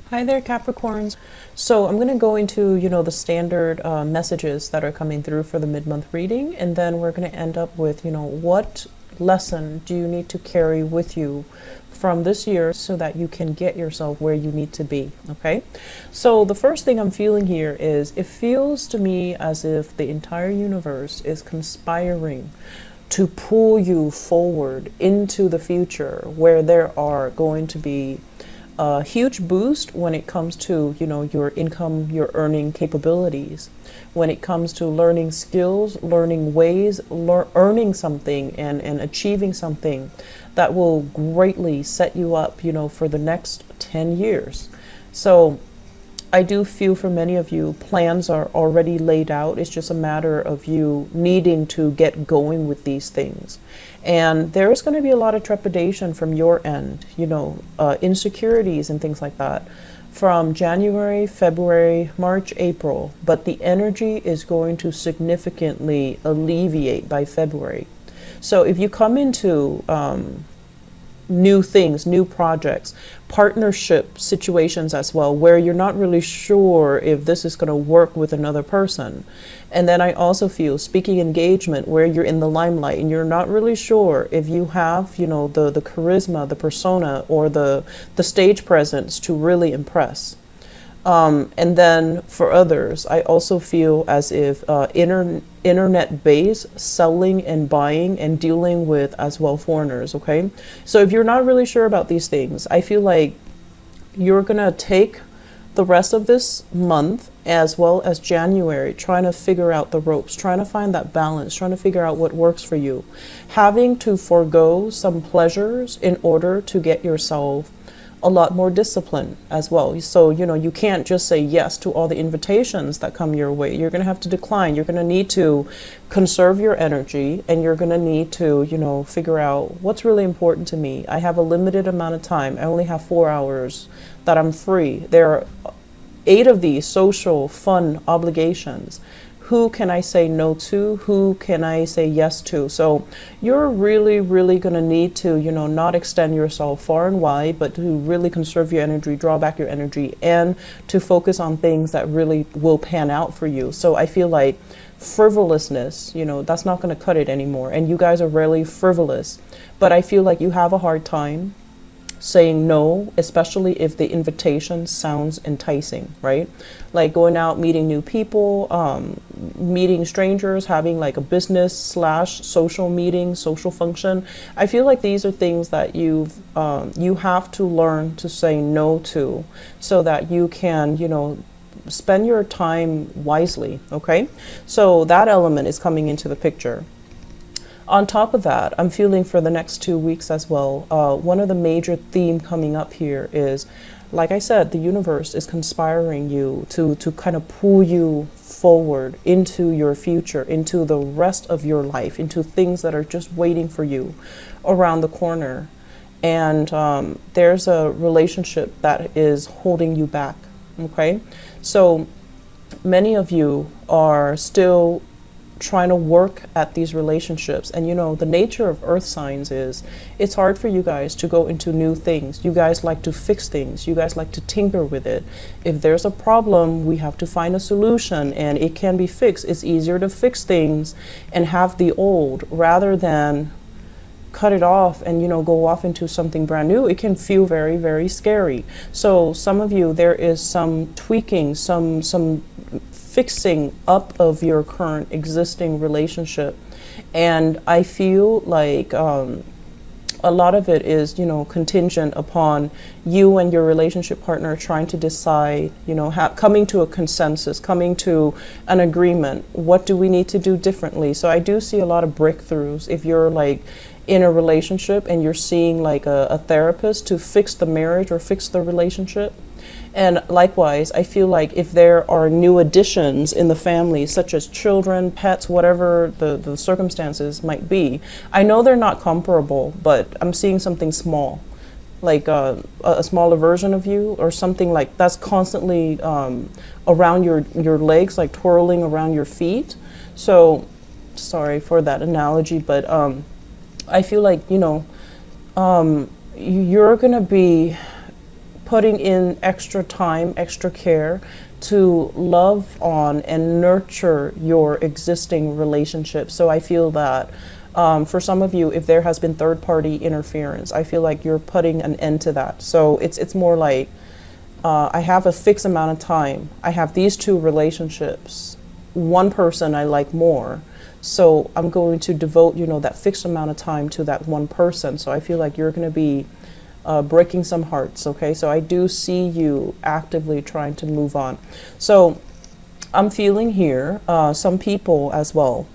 Hi there, Capricorns. So I'm going to go into, the standard messages that are coming through for the mid-month reading, and then we're going to end up with, what lesson do you need to carry with you from this year so that you can get yourself where you need to be, okay? So the first thing I'm feeling here is it feels to me as if the entire universe is conspiring to pull you forward into the future where there are going to be a huge boost when it comes to your income, your earning capabilities, when it comes to learning skills, learning ways, earning something and achieving something that will greatly set you up for the next 10 years. So I do feel for many of you, plans are already laid out. It's just a matter of you needing to get going with these things. And there's going to be a lot of trepidation from your end, insecurities and things like that from January, February, March, April. But the energy is going to significantly alleviate by February. So if you come into new things, new projects, partnership situations as well, where you're not really sure if this is going to work with another person. And then I also feel speaking engagement where you're in the limelight and you're not really sure if you have, the charisma, the persona, or the stage presence to really impress. And then for others, I also feel as if internet-based selling and buying and dealing with as well foreigners, okay? So if you're not really sure about these things, I feel like you're going to take the rest of this month as well as January trying to figure out the ropes, trying to find that balance, trying to figure out what works for you, having to forego some pleasures in order to get yourself a lot more discipline as well. So, you can't just say yes to all the invitations that come your way. You're going to have to decline. You're going to need to conserve your energy, and you're going to need to, figure out what's really important to me. I have a limited amount of time. I only have 4 hours that I'm free. There are 8 of these social, fun obligations. Who can I say no to? Who can I say yes to? So you're really, really going to need to, not extend yourself far and wide, but to really conserve your energy, draw back your energy, and to focus on things that really will pan out for you. So I feel like frivolousness, that's not going to cut it anymore. And you guys are really frivolous, but I feel like you have a hard time saying no, especially if the invitation sounds enticing, right? Like going out, meeting new people, meeting strangers, having like a business slash social meeting, social function. I feel like these are things that you have to learn to say no to so that you can, spend your time wisely, okay? So that element is coming into the picture. On top of that, I'm feeling for the next 2 weeks as well, one of the major theme coming up here is, like I said, the universe is conspiring you to kind of pull you forward into your future, into the rest of your life, into things that are just waiting for you around the corner. And there's a relationship that is holding you back, okay? So many of you are still trying to work at these relationships, and the nature of earth signs is it's hard for you guys to go into new things. You guys like to fix things, you guys like to tinker with it. If there's a problem, we have to find a solution and it can be fixed. It's easier to fix things and have the old rather than cut it off and go off into something brand new. It can feel very, very scary. So some of you, there is some tweaking, some fixing up of your current existing relationship, and I feel like a lot of it is contingent upon you and your relationship partner trying to decide, coming to a consensus, coming to an agreement. What do we need to do differently? So I do see a lot of breakthroughs if you're like in a relationship and you're seeing like a therapist to fix the marriage or fix the relationship. And likewise, I feel like if there are new additions in the family, such as children, pets, whatever the circumstances might be, I know they're not comparable, but I'm seeing something small, like a smaller version of you or something like that's constantly around your legs, like twirling around your feet. So sorry for that analogy, but I feel like, you're going to be putting in extra time, extra care to love on and nurture your existing relationship. So I feel that for some of you, if there has been third-party interference, I feel like you're putting an end to that. So it's more like, I have a fixed amount of time. I have these two relationships. One person I like more. So I'm going to devote, that fixed amount of time to that one person. So I feel like you're going to be breaking some hearts, okay? So I do see you actively trying to move on. So I'm feeling here some people as well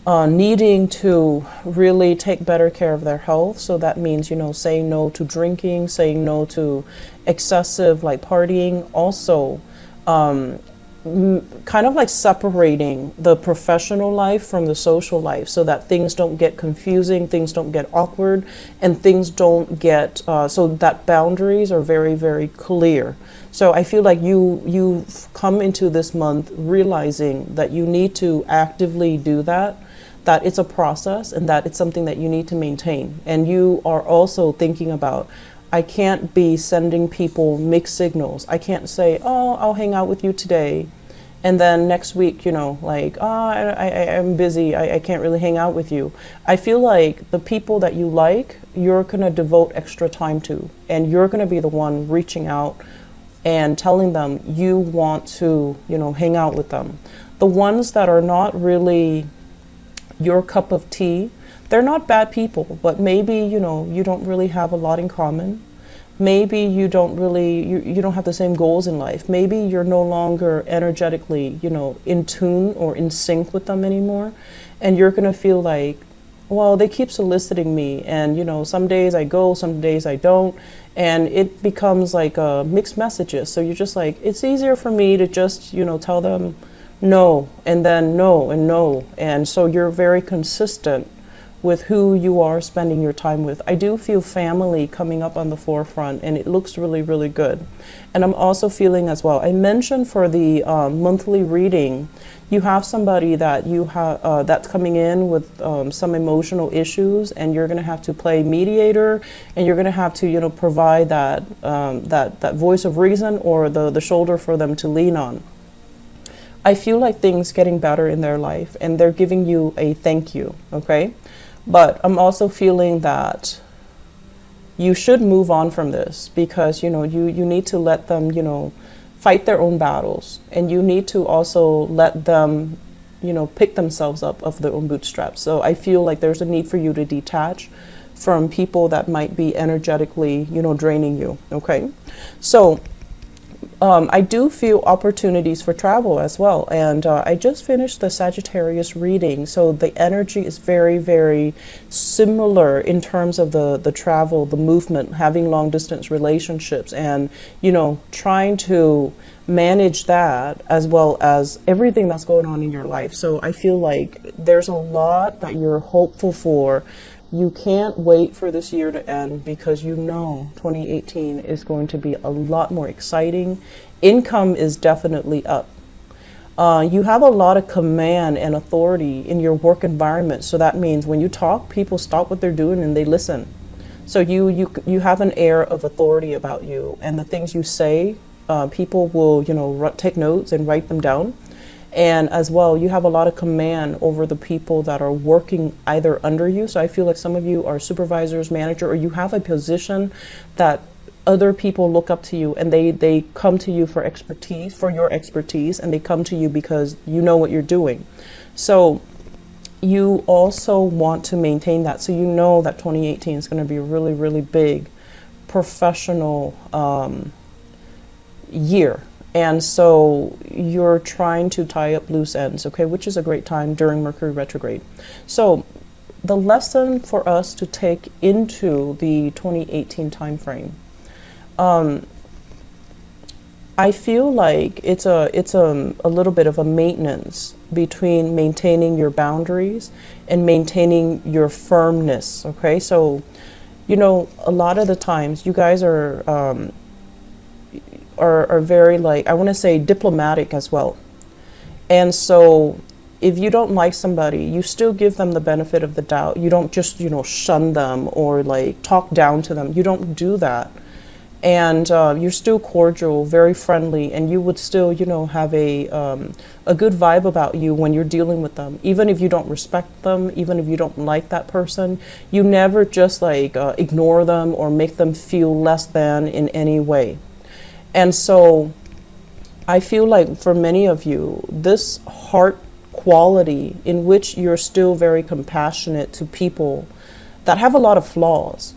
needing to really take better care of their health. So that means, saying no to drinking, saying no to excessive like partying. Also, kind of like separating the professional life from the social life so that things don't get confusing, things don't get awkward, and things don't get, so that boundaries are very, very clear. So I feel like you've come into this month realizing that you need to actively do that it's a process and that it's something that you need to maintain. And you are also thinking about, I can't be sending people mixed signals. I can't say, oh, I'll hang out with you today, and then next week, like, oh, I'm busy. I can't really hang out with you. I feel like the people that you like, you're going to devote extra time to, and you're going to be the one reaching out and telling them you want to, hang out with them. The ones that are not really your cup of tea, they're not bad people, but maybe, you don't really have a lot in common. Maybe you don't really, you don't have the same goals in life. Maybe you're no longer energetically, in tune or in sync with them anymore. And you're going to feel like, well, they keep soliciting me. And, some days I go, some days I don't. And it becomes like mixed messages. So you're just like, it's easier for me to just, tell them no, and then no, and no. And so you're very consistent with who you are spending your time with. I do feel family coming up on the forefront, and it looks really, really good. And I'm also feeling as well, I mentioned for the monthly reading, you have somebody that you have that's coming in with some emotional issues, and you're going to have to play mediator, and you're going to have to, provide that that voice of reason or the shoulder for them to lean on. I feel like things getting better in their life, and they're giving you a thank you, okay? But I'm also feeling that you should move on from this because, you need to let them, fight their own battles. And you need to also let them, pick themselves up of their own bootstraps. So I feel like there's a need for you to detach from people that might be energetically, draining you, okay? So I do feel opportunities for travel as well. And I just finished the Sagittarius reading. So the energy is very, very similar in terms of the travel, the movement, having long distance relationships and, trying to manage that as well as everything that's going on in your life. So I feel like there's a lot that you're hopeful for. You can't wait for this year to end because 2018 is going to be a lot more exciting. Income is definitely up. You have a lot of command and authority in your work environment. So that means when you talk, people stop what they're doing and they listen. So you have an air of authority about you, and the things you say, people will, take notes and write them down. And as well, you have a lot of command over the people that are working either under you. So I feel like some of you are supervisors, manager, or you have a position that other people look up to you, and they come to you for your expertise, and they come to you because you know what you're doing. So you also want to maintain that. So you know that 2018 is going to be a really, really big professional year. And so you're trying to tie up loose ends, okay, which is a great time during Mercury retrograde. So the lesson for us to take into the 2018 time frame, I feel like it's a little bit of a maintenance between maintaining your boundaries and maintaining your firmness, okay? So, a lot of the times you guys are very, like, I want to say diplomatic as well. And so if you don't like somebody, you still give them the benefit of the doubt. You don't just, shun them or like talk down to them. You don't do that. and you're still cordial, very friendly, and you would still, you know, have a good vibe about you when you're dealing with them. Even if you don't respect them, even if you don't like that person, you never just like ignore them or make them feel less than in any way. And so I feel like for many of you, this heart quality in which you're still very compassionate to people that have a lot of flaws,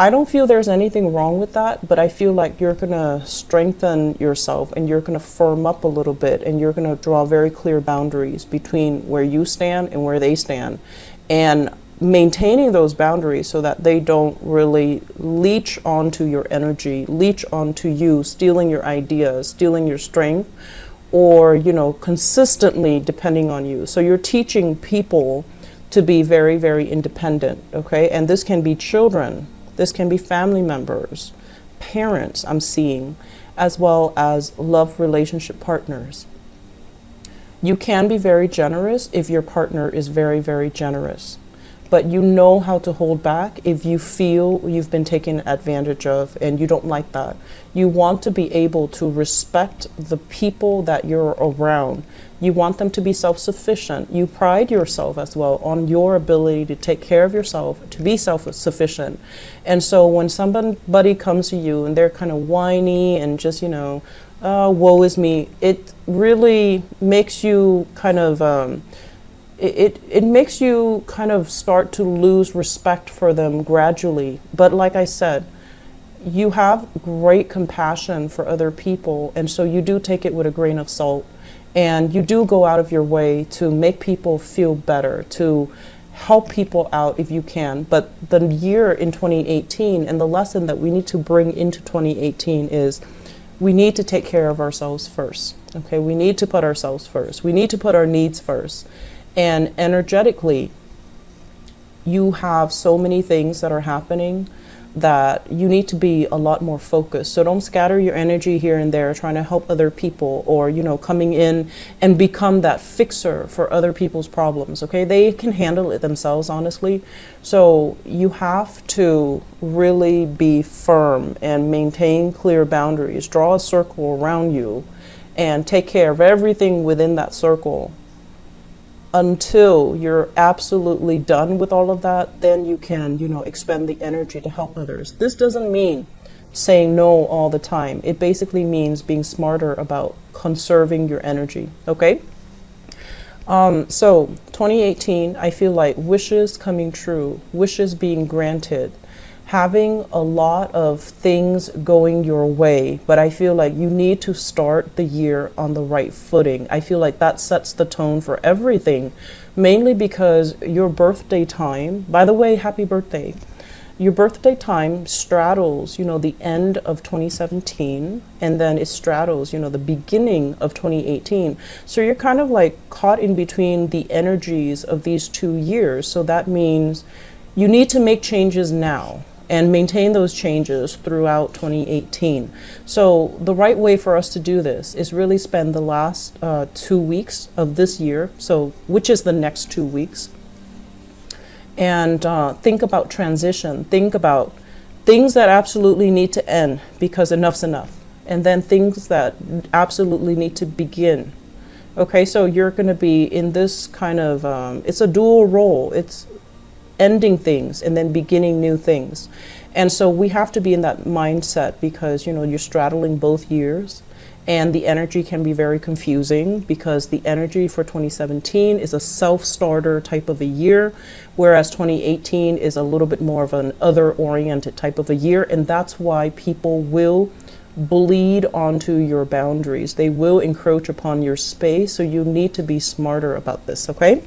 I don't feel there's anything wrong with that, but I feel like you're going to strengthen yourself and you're going to firm up a little bit, and you're going to draw very clear boundaries between where you stand and where they stand, and maintaining those boundaries so that they don't really leech onto your energy, leech onto you, stealing your ideas, stealing your strength, or, you know, consistently depending on you. So you're teaching people to be very, very independent, okay? And this can be children. This can be family members, parents, I'm seeing, as well as love relationship partners. You can be very generous if your partner is very, very generous, but you know how to hold back if you feel you've been taken advantage of and you don't like that. You want to be able to respect the people that you're around. You want them to be self-sufficient. You pride yourself as well on your ability to take care of yourself, to be self-sufficient. And so when somebody comes to you and they're kind of whiny and just, you know, woe is me, it really makes you kind of, it makes you kind of start to lose respect for them gradually. But like I said, you have great compassion for other people, and so you do take it with a grain of salt, and you do go out of your way to make people feel better, to help people out if you can. But the year in 2018, and the lesson that we need to bring into 2018 is we need to take care of ourselves first. Okay, we need to put ourselves first. We need to put our needs first. And energetically, you have so many things that are happening that you need to be a lot more focused. So don't scatter your energy here and there trying to help other people, or, you know, coming in and become that fixer for other people's problems. Okay, they can handle it themselves, honestly. So you have to really be firm and maintain clear boundaries, draw a circle around you, and take care of everything within that circle until you're absolutely done with all of that. Then you can, you know, expend the energy to help others. This doesn't mean saying no all the time. It basically means being smarter about conserving your energy, okay? So 2018, I feel like wishes coming true, wishes being granted, having a lot of things going your way, but I feel like you need to start the year on the right footing. I feel like that sets the tone for everything, mainly because your birthday time, by the way, happy birthday. Your birthday time straddles, you know, the end of 2017, and then it straddles, you know, the beginning of 2018. So you're kind of like caught in between the energies of these 2 years. So that means you need to make changes now and maintain those changes throughout 2018. So the right way for us to do this is really spend the last 2 weeks of this year, so which is the next 2 weeks, and think about transition. Think about things that absolutely need to end because enough's enough, and then things that absolutely need to begin. Okay, so you're going to be in this kind of, it's a dual role. It's ending things and then beginning new things. And so we have to be in that mindset because, you know, you're straddling both years, and the energy can be very confusing because the energy for 2017 is a self-starter type of a year, whereas 2018 is a little bit more of an other-oriented type of a year. And that's why people will bleed onto your boundaries. They will encroach upon your space. So you need to be smarter about this, okay?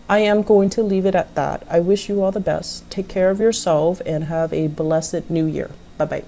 I am going to leave it at that. I wish you all the best. Take care of yourself and have a blessed new year. Bye-bye.